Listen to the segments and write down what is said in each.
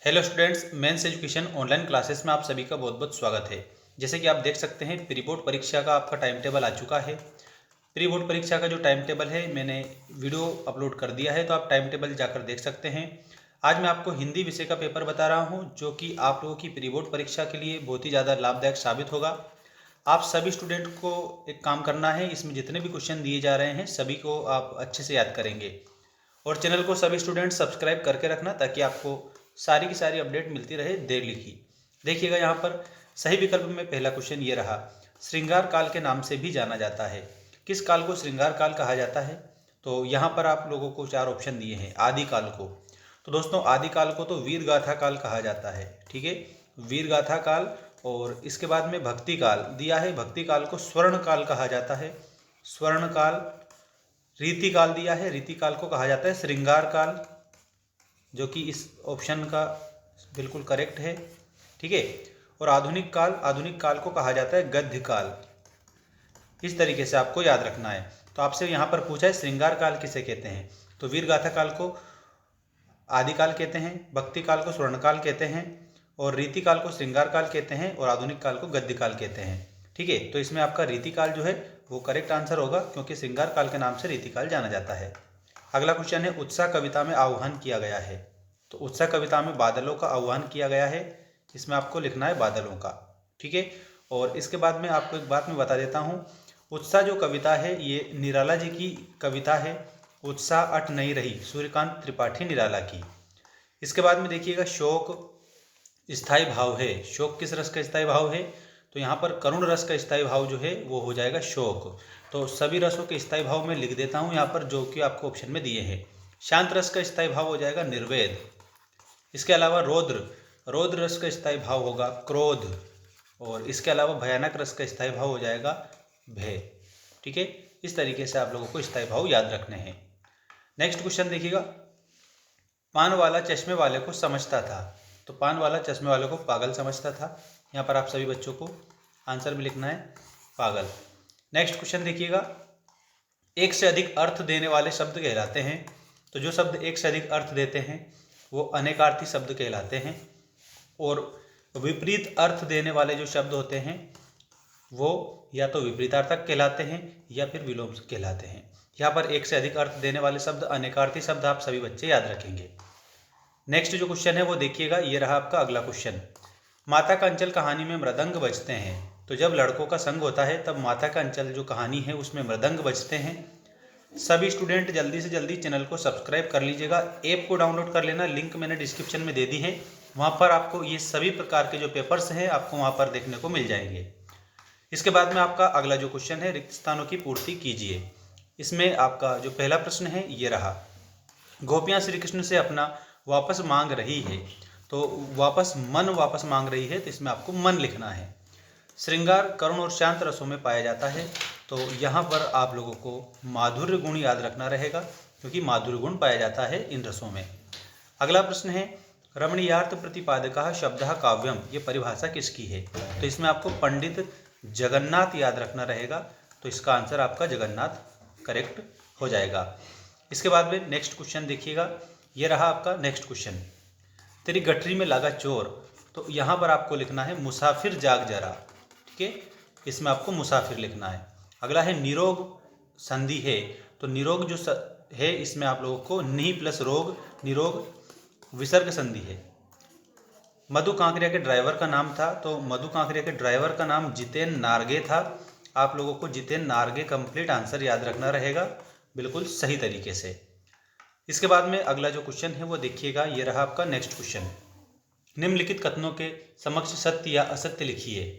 Hello students, men's education online classes में आप सभी का बहुत बहुत स्वागत है। जैसे कि आप देख सकते हैं, प्री बोर्ड परीक्षा का आपका टाइम टेबल आ चुका है। प्री बोर्ड परीक्षा का जो टाइम टेबल है मैंने वीडियो अपलोड कर दिया है, तो आप टाइम टेबल जाकर देख सकते हैं। आज मैं आपको हिंदी विषय का पेपर बता रहा हूँ, जो कि आप लोगों की प्री बोर्ड परीक्षा के लिए बहुत ही ज़्यादा लाभदायक साबित होगा। आप सभी स्टूडेंट को एक काम करना है, इसमें जितने भी क्वेश्चन दिए जा रहे हैं सभी को आप अच्छे से याद करेंगे और चैनल को सभी स्टूडेंट सब्सक्राइब करके रखना, ताकि आपको सारी की सारी अपडेट मिलती रहे देर लिखी। देखिएगा यहाँ पर सही विकल्प में पहला क्वेश्चन ये रहा, श्रृंगार काल के नाम से भी जाना जाता है। किस काल को श्रृंगार काल कहा जाता है? तो यहाँ पर आप लोगों को चार ऑप्शन दिए हैं। आदि काल को, तो दोस्तों आदि काल को तो वीर गाथा काल कहा जाता है। ठीक है, वीर गाथा काल। और इसके बाद में भक्ति काल दिया है, भक्ति काल को स्वर्ण काल कहा जाता है, स्वर्ण काल। रीति काल दिया है, रीति काल को कहा जाता है श्रृंगार काल, जो कि इस ऑप्शन का बिल्कुल करेक्ट है। ठीक है, और आधुनिक काल, आधुनिक काल को कहा जाता है गद्य काल। इस तरीके से आपको याद रखना है। तो आपसे यहाँ पर पूछा है श्रृंगार काल किसे कहते हैं, तो वीर गाथा काल को आदि काल कहते हैं, भक्ति काल को स्वर्ण काल कहते हैं, और रीति काल को श्रृंगार काल कहते हैं, और आधुनिक काल को गद्य काल कहते हैं। ठीक है, तो इसमें आपका रीति काल जो है वो करेक्ट आंसर होगा, क्योंकि श्रृंगार काल के नाम से रीति काल जाना जाता है। अगला क्वेश्चन है, उत्साह कविता में आह्वान किया गया है। तो उत्साह कविता में बादलों का आह्वान किया गया है, इसमें आपको लिखना है बादलों का। ठीक है, और इसके बाद में आपको एक बात मैं बता देता हूँ, उत्साह जो कविता है ये निराला जी की कविता है। उत्साह अट नहीं रही, सूर्यकांत त्रिपाठी निराला की। इसके बाद में देखिएगा, शोक स्थायी भाव है। शोक किस रस का स्थायी भाव है? तो यहाँ पर करुण रस का स्थायी भाव जो है वो हो जाएगा शोक। तो सभी रसों के स्थायी भाव में लिख देता हूँ यहाँ पर, जो कि आपको ऑप्शन में दिए हैं। शांत रस का स्थायी भाव हो जाएगा निर्वेद। इसके अलावा रौद्र, रौद्र रस का स्थायी भाव होगा क्रोध। और इसके अलावा भयानक रस का स्थायी भाव हो जाएगा भय। ठीक है, इस तरीके से आप लोगों को स्थायी भाव याद रखने हैं। नेक्स्ट क्वेश्चन देखिएगा, पान वाला चश्मे वाले को समझता था। तो पान वाला चश्मे वाले को पागल समझता था। यहाँ पर आप सभी बच्चों को आंसर में लिखना है पागल। नेक्स्ट क्वेश्चन देखिएगा, एक से अधिक अर्थ देने वाले शब्द कहलाते हैं। तो जो शब्द एक से अधिक अर्थ देते हैं वो अनेकार्थी शब्द कहलाते हैं, और विपरीत अर्थ देने वाले जो शब्द होते हैं वो या तो विपरीतार्थक कहलाते हैं या फिर विलोम कहलाते हैं। यहाँ पर एक से अधिक अर्थ देने वाले शब्द अनेकार्थी शब्द आप सभी बच्चे याद रखेंगे। नेक्स्ट जो क्वेश्चन है वो देखिएगा, ये रहा आपका अगला क्वेश्चन। माता का अंचल कहानी में मृदंग बजते हैं। तो जब लड़कों का संग होता है तब माता का अंचल जो कहानी है उसमें मृदंग बजते हैं। सभी स्टूडेंट जल्दी से जल्दी चैनल को सब्सक्राइब कर लीजिएगा। ऐप को डाउनलोड कर लेना, लिंक मैंने डिस्क्रिप्शन में दे दी है। वहाँ पर आपको ये सभी प्रकार के जो पेपर्स हैं आपको वहाँ पर देखने को मिल जाएंगे। इसके बाद में आपका अगला जो क्वेश्चन है, रिक्त स्थानों की पूर्ति कीजिए। इसमें आपका जो पहला प्रश्न है ये रहा, गोपियाँ श्री कृष्ण से अपना वापस मांग रही है। तो वापस मांग रही है, तो इसमें आपको मन लिखना है। श्रृंगार करुण और शांत रसों में पाया जाता है। तो यहाँ पर आप लोगों को माधुर्य गुण याद रखना रहेगा, क्योंकि माधुर्य गुण पाया जाता है इन रसों में। अगला प्रश्न है, रमणीयार्थ प्रतिपादकः शब्दः काव्यम, ये परिभाषा किसकी है? तो इसमें आपको पंडित जगन्नाथ याद रखना रहेगा। तो इसका आंसर आपका जगन्नाथ करेक्ट हो जाएगा। इसके बाद में नेक्स्ट क्वेश्चन देखिएगा, ये रहा आपका नेक्स्ट क्वेश्चन, तेरी गठरी में लगा चोर। तो यहाँ पर आपको लिखना है मुसाफिर जाग जरा। ठीक है, इसमें आपको मुसाफिर लिखना है। अगला है निरोग संधि है। तो निरोग जो है इसमें आप लोगों को नि प्लस रोग, निरोग विसर्ग संधि है। मधु कांकरिया के ड्राइवर का नाम था। तो मधु कांकरिया के ड्राइवर का नाम जितेन नार्गे था। आप लोगों को जितेन नार्गे कंप्लीट आंसर याद रखना रहेगा, बिल्कुल सही तरीके से। इसके बाद में अगला जो क्वेश्चन है वो देखिएगा, ये रहा आपका नेक्स्ट क्वेश्चन, निम्नलिखित कथनों के समक्ष सत्य या असत्य लिखिए।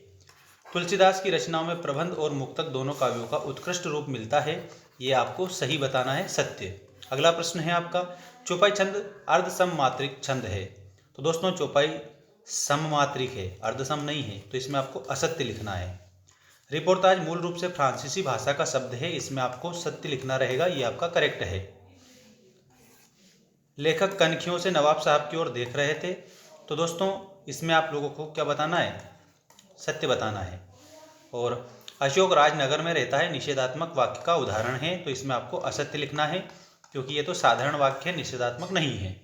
तुलसीदास की रचनाओं में प्रबंध और मुक्तक दोनों काव्यों का उत्कृष्ट रूप मिलता है। ये आपको सही बताना है, सत्य। अगला प्रश्न है आपका, चौपाई छंद अर्ध सममात्रिक छंद है। तो दोस्तों चौपाई सममात्रिक है, अर्धसम नहीं है, तो इसमें आपको असत्य लिखना है। रिपोर्टाज मूल रूप से फ्रांसीसी भाषा का शब्द है, इसमें आपको सत्य लिखना रहेगा, ये आपका करेक्ट है। लेखक कनखियों से नवाब साहब की ओर देख रहे थे। तो दोस्तों इसमें आप लोगों को क्या बताना है? सत्य बताना है। और अशोक राजनगर में रहता है निषेधात्मक वाक्य का उदाहरण है। तो इसमें आपको असत्य लिखना है, क्योंकि ये तो साधारण वाक्य है, निषेधात्मक नहीं है।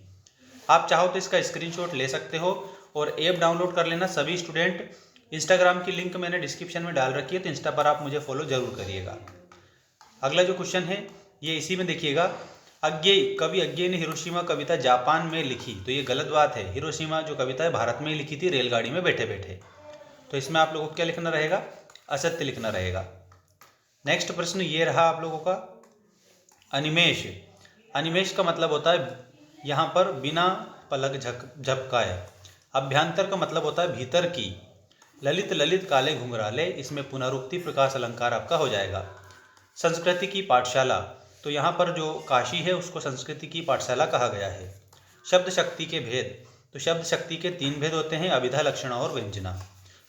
आप चाहो तो इसका स्क्रीनशॉट ले सकते हो और ऐप डाउनलोड कर लेना सभी स्टूडेंट। इंस्टाग्राम की लिंक मैंने डिस्क्रिप्शन में डाल रखी है, तो इंस्टा पर आप मुझे फॉलो जरूर करिएगा। अगला जो क्वेश्चन है ये इसी में देखिएगा, कवि अज्ञेय ने हिरोशिमा कविता जापान में लिखी, तो ये गलत बात है। हिरोशिमा जो कविता है भारत में ही लिखी थी, रेलगाड़ी में बैठे बैठे। तो इसमें आप लोगों को क्या लिखना रहेगा, असत्य लिखना रहेगा। नेक्स्ट प्रश्न ये रहा आप लोगों का, अनिमेष। अनिमेष का मतलब होता है यहाँ पर बिना पलक झपकाए। अभ्यंतर का मतलब होता है भीतर की। ललित ललित काले घुंघराले, इसमें पुनरुक्ति प्रकाश अलंकार आपका हो जाएगा। संस्कृति की पाठशाला, तो यहाँ पर जो काशी है उसको संस्कृति की पाठशाला कहा गया है। शब्द शक्ति के भेद, तो शब्द शक्ति के 3 भेद होते हैं, अभिधा, लक्षणा और व्यंजना।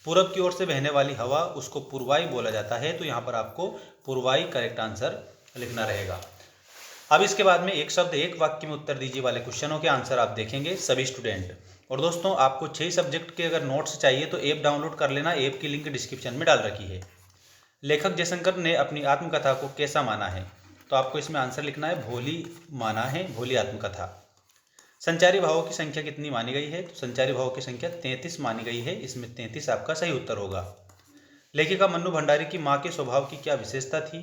पूरब की ओर से बहने वाली हवा उसको पूर्वाई बोला जाता है, तो यहाँ पर आपको पूर्वाई करेक्ट आंसर लिखना रहेगा। अब इसके बाद में एक शब्द एक वाक्य में उत्तर दीजिए वाले क्वेश्चनों के आंसर आप देखेंगे सभी स्टूडेंट। और दोस्तों आपको 6 सब्जेक्ट के अगर नोट्स चाहिए तो ऐप डाउनलोड कर लेना, ऐप की लिंक डिस्क्रिप्शन में डाल रखी है। लेखक जयशंकर ने अपनी आत्मकथा को कैसा माना है, तो आपको इसमें आंसर लिखना है भोली माना है, भोली आत्मकथा। संचारी भावों की संख्या कितनी मानी गई है, तो संचारी भावों की संख्या 33 मानी गई है, इसमें 33 आपका सही उत्तर होगा। लेखिका मन्नू भंडारी की माँ के स्वभाव की क्या विशेषता थी,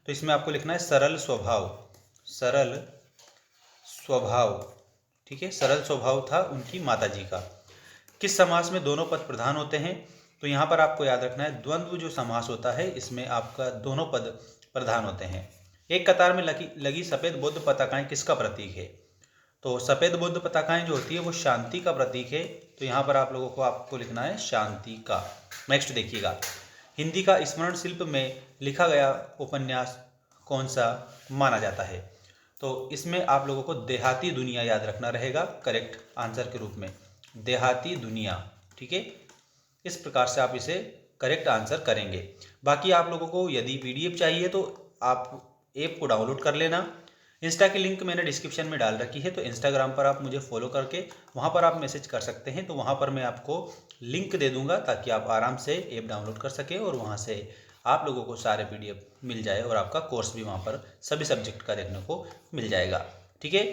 तो इसमें आपको लिखना है सरल स्वभाव, सरल स्वभाव, ठीक है, सरल स्वभाव था उनकी माताजी का। किस समास में दोनों पद प्रधान होते हैं, तो यहाँ पर आपको याद रखना है द्वंद्व जो समास होता है इसमें आपका दोनों पद प्रधान होते हैं। एक कतार में लगी सफ़ेद बुद्ध पताकाएं किसका प्रतीक है, तो सफ़ेद बुद्ध पताकाएं जो होती है वो शांति का प्रतीक है, तो यहाँ पर आप लोगों को आपको लिखना है शांति का। नेक्स्ट देखिएगा, हिंदी का स्मरण शिल्प में लिखा गया उपन्यास कौन सा माना जाता है, तो इसमें आप लोगों को देहाती दुनिया याद रखना रहेगा करेक्ट आंसर के रूप में, देहाती दुनिया, ठीक है। इस प्रकार से आप इसे करेक्ट आंसर करेंगे। बाकी आप लोगों को यदि पीडीएफ चाहिए तो आप ऐप को डाउनलोड कर लेना। इंस्टा की लिंक मैंने डिस्क्रिप्शन में डाल रखी है, तो इंस्टाग्राम पर आप मुझे फॉलो करके वहाँ पर आप मैसेज कर सकते हैं, तो वहाँ पर मैं आपको लिंक दे दूँगा ताकि आप आराम से ऐप डाउनलोड कर सकें और वहाँ से आप लोगों को सारे पीडीएफ मिल जाए और आपका कोर्स भी वहाँ पर सभी सब्जेक्ट का देखने को मिल जाएगा, ठीक है।